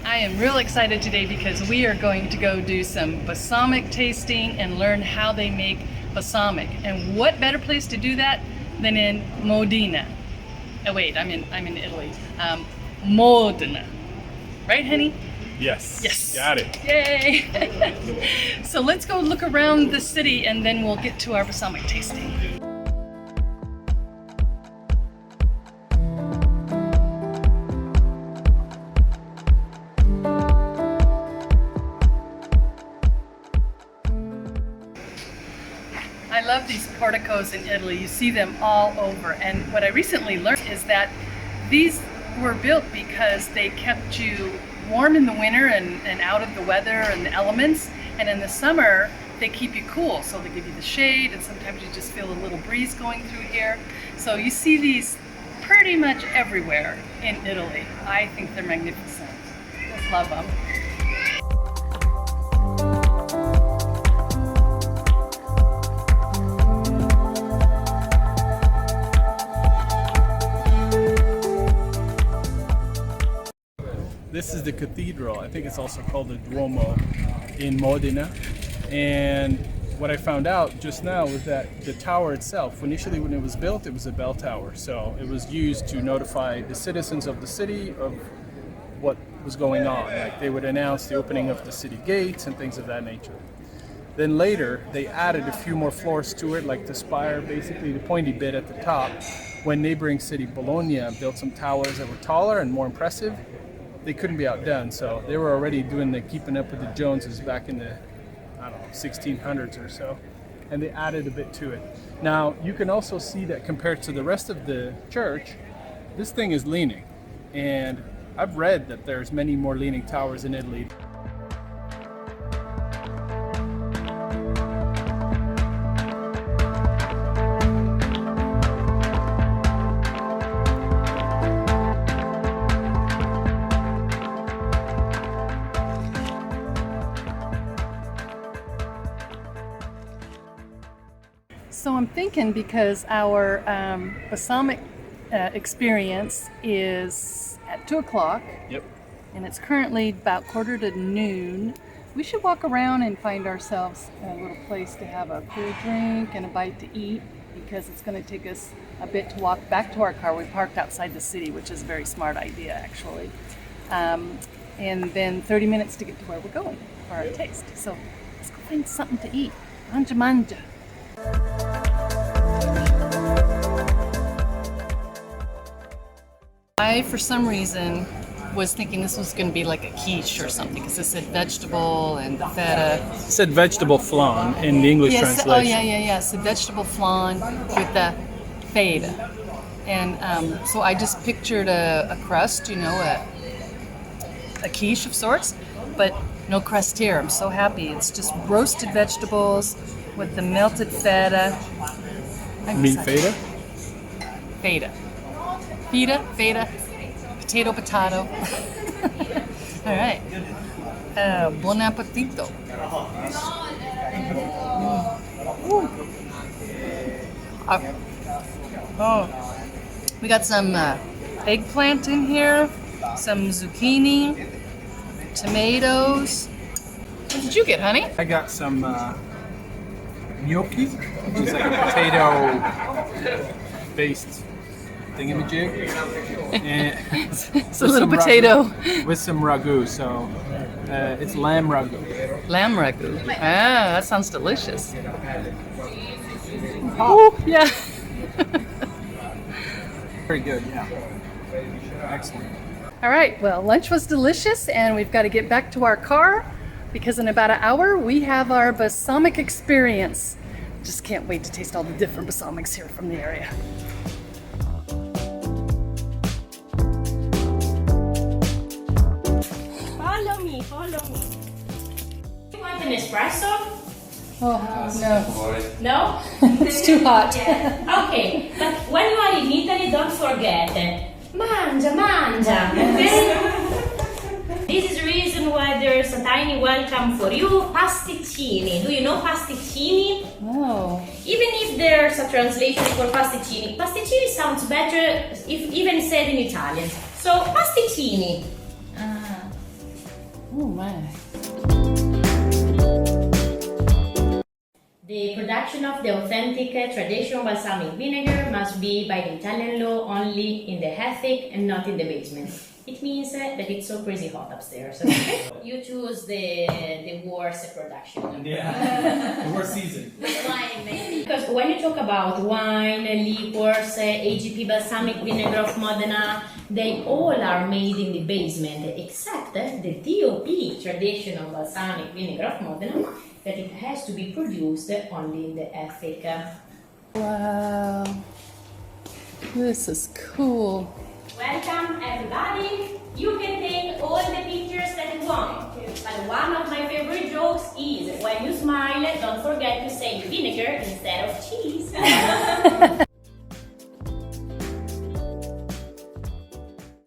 I am real excited today because we are going to go do some balsamic tasting and learn how they make balsamic. And what better place to do that than in Modena? Oh wait, I'm in Italy. Modena. Right, honey? Yes. Yes. Got it. Yay! So let's go look around the city and then we'll get to our balsamic tasting. I love these porticos in Italy. You see them all over. And what I recently learned is that these were built because they kept you warm in the winter and out of the weather and the elements. And in the summer, they keep you cool. So they give you the shade, and sometimes you just feel a little breeze going through here. So you see these pretty much everywhere in Italy. I think they're magnificent. Just love them. This is the cathedral. I think it's also called the Duomo in Modena. And what I found out just now was that the tower itself, initially when it was built, it was a bell tower. So it was used to notify the citizens of the city of what was going on. Like they would announce the opening of the city gates and things of that nature. Then later, they added a few more floors to it, like the spire, basically the pointy bit at the top. When neighboring city Bologna built some towers that were taller and more impressive, they couldn't be outdone. So they were already doing the keeping up with the Joneses back in the, I don't know, 1600s or so. And they added a bit to it. Now, you can also see that compared to the rest of the church, this thing is leaning. And I've read that there's many more leaning towers in Italy. So I'm thinking because our balsamic experience is at 2 o'clock. Yep. And it's currently about 12:45. We should walk around and find ourselves a little place to have a cool drink and a bite to eat, because it's going to take us a bit to walk back to our car. We parked outside the city, which is a very smart idea, actually. And then 30 minutes to get to where we're going for our taste. So let's go find something to eat. Mangia, mangia. I, for some reason, was thinking this was going to be like a quiche or something, because it said vegetable and the feta. It said vegetable flan in the English translation. Oh, yeah. It said vegetable flan with the feta. And so I just pictured a crust, a quiche of sorts, but no crust here. I'm so happy. It's just roasted vegetables with the melted feta. Meat feta? Feta. Feta. Potato. All right. Buon appetito. We got some eggplant in here, some zucchini, tomatoes. What did you get, honey? I got some gnocchi, which is like a potato-based thingamajig. And It's a little potato. with some ragu, so it's lamb ragu. Lamb ragu. Ah, that sounds delicious. Oh, yeah. Very good, yeah. Excellent. All right, well, lunch was delicious, and we've got to get back to our car because in about an hour we have our balsamic experience. Just can't wait to taste all the different balsamics here from the area. Follow me. You want an espresso? Oh, no. No? It's too hot. Okay, but when you are in Italy, don't forget. Mangia, okay? This is the reason why there's a tiny welcome for you. Pasticcini. Do you know pasticcini? Oh. Even if there's a translation for pasticcini, pasticcini sounds better if even said in Italian. So, pasticcini. Oh my. The production of the authentic traditional balsamic vinegar must be by the Italian law only in the attic and not in the basement. It means that it's so crazy hot upstairs. You choose the worst production. Yeah, the worst season. Wine, maybe. Because when you talk about wine, liquors, AGP balsamic vinegar of Modena, they all are made in the basement, except the DOP traditional balsamic vinegar of Modena, that it has to be produced only in the attic. Wow. This is cool. Welcome everybody! You can take all the pictures that you want, but one of my favorite jokes is when you smile, don't forget to say vinegar instead of cheese.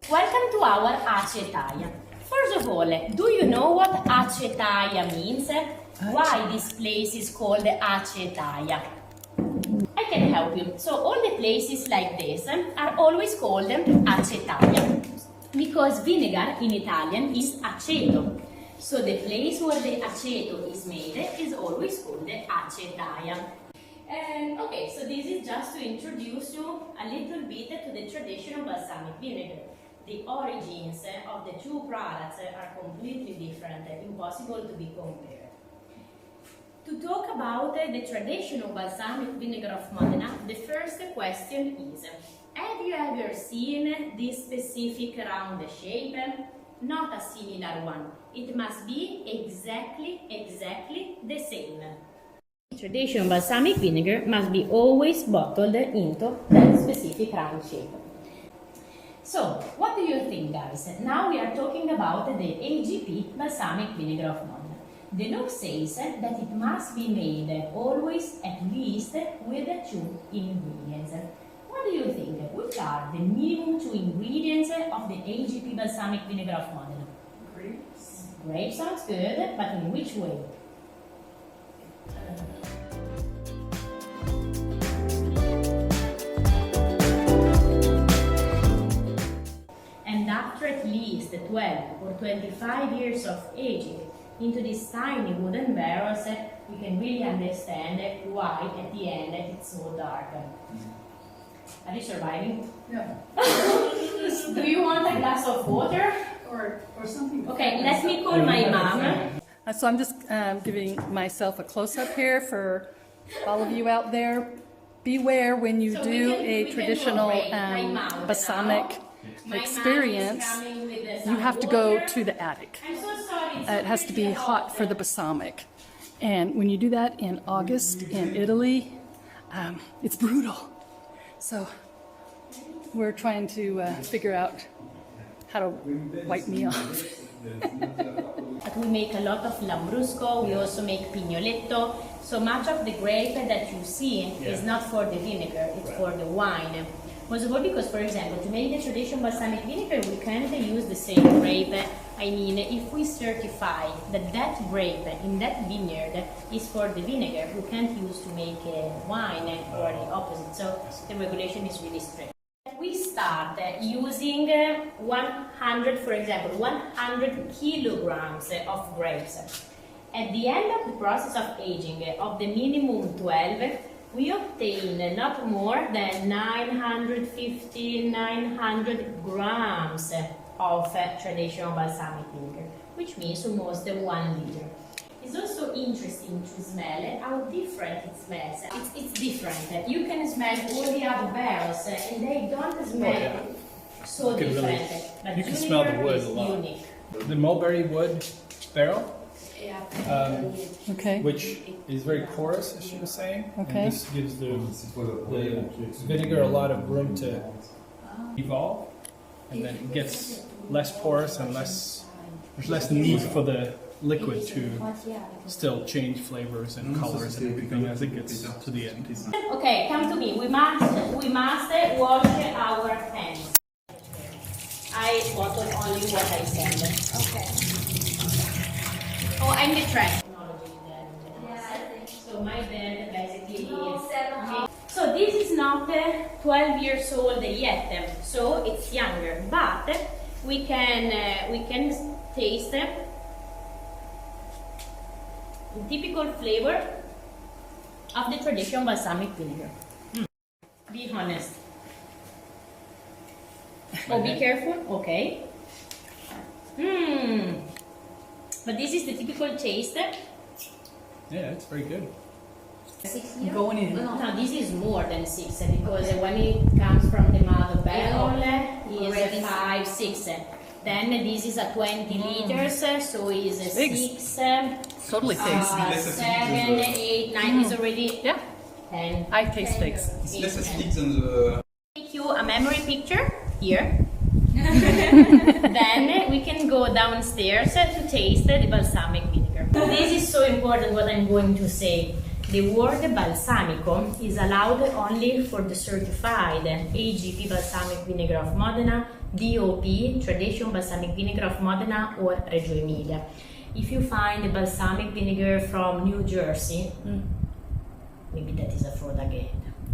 Welcome to our acetaia. First of all, do you know what acetaia means? Why this place is called acetaia? I can help you. So all the places like this are always called acetaia because vinegar in Italian is aceto. So the place where the aceto is made is always called acetaia. Okay, so this is just to introduce you a little bit to the traditional balsamic vinegar. The origins of the two products are completely different, impossible to be compared. To talk about the traditional balsamic vinegar of Modena, the first question is, have you ever seen this specific round shape? Not a similar one. It must be exactly the same. Traditional balsamic vinegar must be always bottled into that specific round shape. So, what do you think, guys? Now we are talking about the AGP balsamic vinegar of Modena. The law says that it must be made always at least with 2 ingredients. What do you think? Which are the minimum 2 ingredients of the AGP balsamic vinegar of Modena? Grapes. Grape sounds good, but in which way? And after at least 12 or 25 years of aging into these tiny wooden barrels, we can really understand why at the end it's so dark. Are you surviving? Yeah. Do you want a glass of water? Or something. Okay, let me call my mom. So I'm just giving myself a close-up here for all of you out there. Beware when you So do we a can traditional go right. My mom balsamic My experience. mom is coming with the You have to go water. to the attic. I'm so sorry. It has to be hot for the balsamic. And when you do that in August in Italy, it's brutal. So we're trying to figure out how to wipe me off. But we make a lot of lambrusco, we also make pignoletto. So much of the grape that you see is not for the vinegar, it's for the wine. Most of all because, for example, to make the traditional balsamic vinegar, we can't use the same grape. I mean, if we certify that that grape in that vineyard is for the vinegar, we can't use to make wine or the opposite. So the regulation is really strict. We start using 100, for example, 100 kilograms of grapes. At the end of the process of aging of the minimum 12, we obtain not more than 950, 900 grams of traditional balsamic vinegar, which means almost 1 liter. It's also interesting to smell how different it smells. It's different. You can smell all the other barrels and they don't smell so different. But you can smell the wood a lot. Unique. The mulberry wood barrel, Okay. which is very porous, as she was saying. Okay. And this gives the vinegar a lot of room to evolve, and then it gets less porous and there's less need for the liquid to still change flavors and colors and everything as it gets to the end. Okay, come to me. We must wash our hands. I bottle only what I send. Okay. Oh, I'm the trash. So my bed basically is. So this is not 12 years old yet, so it's younger. But we can taste the typical flavor of the traditional balsamic vinegar. Be honest. Oh, be careful. Okay. But this is the typical taste. Yeah, it's very good. 6 years? Going in. No, this is more than 6 because when it comes from the mother barrel, is 5, 6. Then this is a 20 liters, so is a Big. 6, Totally tasty. 7, 8, 9 is already Yeah, 10. I taste figs. It's less acidic than the... Take you a memory picture here. Then we can go downstairs to taste the balsamic vinegar. This is so important what I'm going to say. The word balsamico is allowed only for the certified AGP balsamic vinegar of Modena, DOP, traditional balsamic vinegar of Modena, or Reggio Emilia. If you find a balsamic vinegar from New Jersey, maybe that is a fraud again.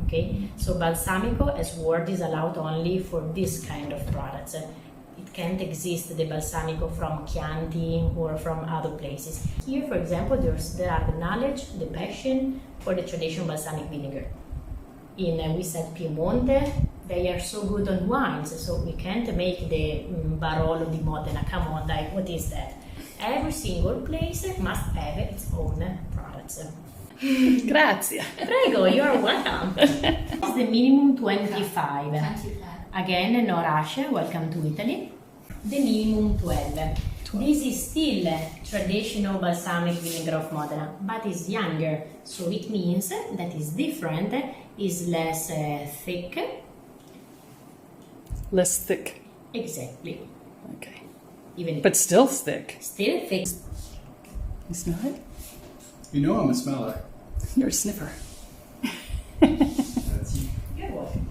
Okay, so balsamico as word is allowed only for this kind of products. It can't exist the balsamico from Chianti or from other places. Here, for example, there are the knowledge, the passion for the traditional balsamic vinegar. In we said Piemonte, they are so good on wines, so we can't make the Barolo di Modena. Come on, like what is that? Every single place must have its own products. Grazie. Prego, you are welcome. It's the minimum 25. Again, no rush, welcome to Italy. The minimum 12. This is still traditional balsamic vinegar of Modena, but is younger, so it means that is different, is less thick. Less thick. Exactly. Okay. Even if But still thick. still thick. You smell it? You know I'm a smeller. You're a sniffer. You're welcome.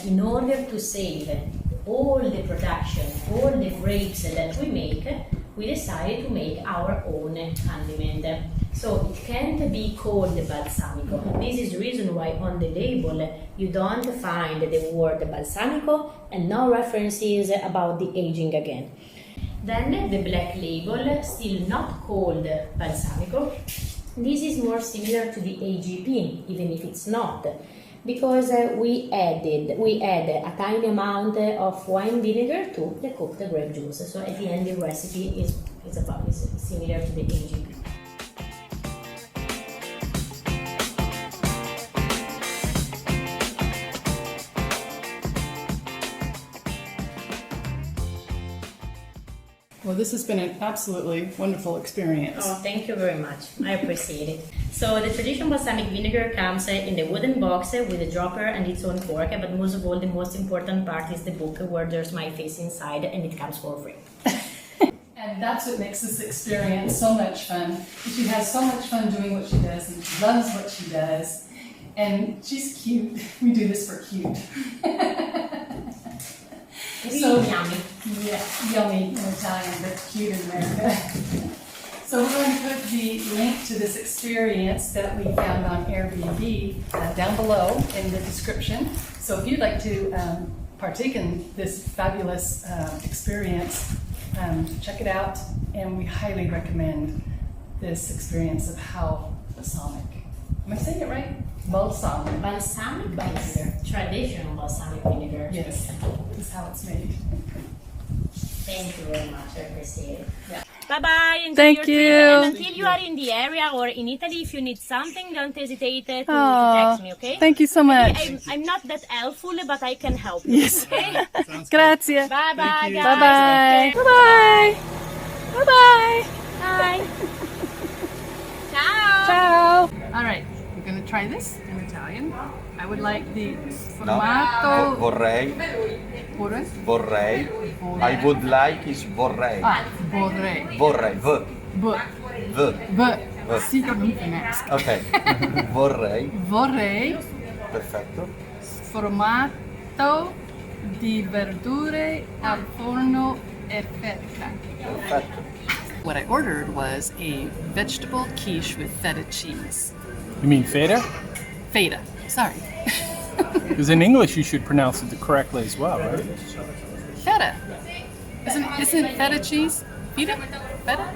In order to save all the production, all the grapes that we make, we decided to make our own condiment. So it can't be called balsamico. This is the reason why on the label you don't find the word balsamico and no references about the aging again. Then the black label, still not called balsamico. This is more similar to the AGP, even if it's not, because we add a tiny amount of wine vinegar to the cooked grape juice. So at the end, the recipe is similar to the AGP. Well, this has been an absolutely wonderful experience. Oh, thank you very much. I appreciate it. So the traditional balsamic vinegar comes in the wooden box with a dropper and its own cork, but most of all, the most important part is the book where there's my face inside and it comes for free. And that's what makes this experience so much fun. She has so much fun doing what she does, and she loves what she does. And she's cute. We do this for cute. So yummy. Yeah, yummy in Italian, but cute in America. So we're going to put the link to this experience that we found on AirBnB down below in the description. So if you'd like to partake in this fabulous experience, check it out, and we highly recommend this experience of how balsamic. Am I saying it right? Balsamic. Balsamic vinegar. Traditional balsamic vinegar. Yes, this is how it's made. Thank you very much. I appreciate it. Yeah. Bye bye. Thank you. And until you are in the area or in Italy, if you need something, don't hesitate to text me, okay? Thank you so much. I'm not that helpful, but I can help you. Yes. Okay? Grazie. Bye bye, guys. Bye bye. Okay. Bye bye. Bye bye. Bye. Ciao. Ciao. All right, we're gonna try this in Italian. I would like the formato. Vorrei. Pure? Vorrei. I would like is vorrei. Ah, vorrei. Vorrei. V. V. V. Si pronuncia tedesco. Ok. Vorrei. Vorrei Perfetto. formato di verdure al forno e feta. Perfetto. What I ordered was a vegetable quiche with feta cheese. You mean feta? Feta, sorry. Because in English you should pronounce it correctly as well, right? Feta. Isn't feta cheese? Feta? Feta?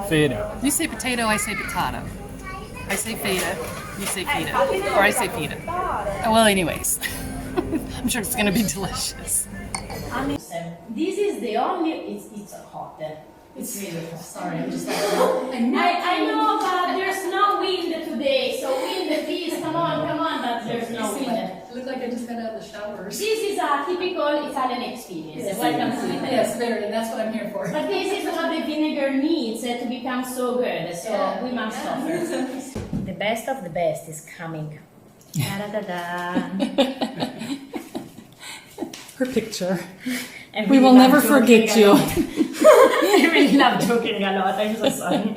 Feta. You say potato, I say potato. I say feta, you say feta. Or I say feta. Well, anyways. I'm sure it's gonna be delicious. This is the only. It's hot. It's really hot. Sorry, I'm just like. I know, but there's no wind today. So wind, please, come on, but there's no wind. I look like I just got out of the showers. This is a typical Italian experience. Yes. Welcome to Italy. Yes, very. That's what I'm here for. But this is what the vinegar needs to become so good. So we must offer. The best of the best is coming. Da-da-da-da. Her picture. And We will love never joking forget a you. lot. I really love joking a lot. I'm so sorry.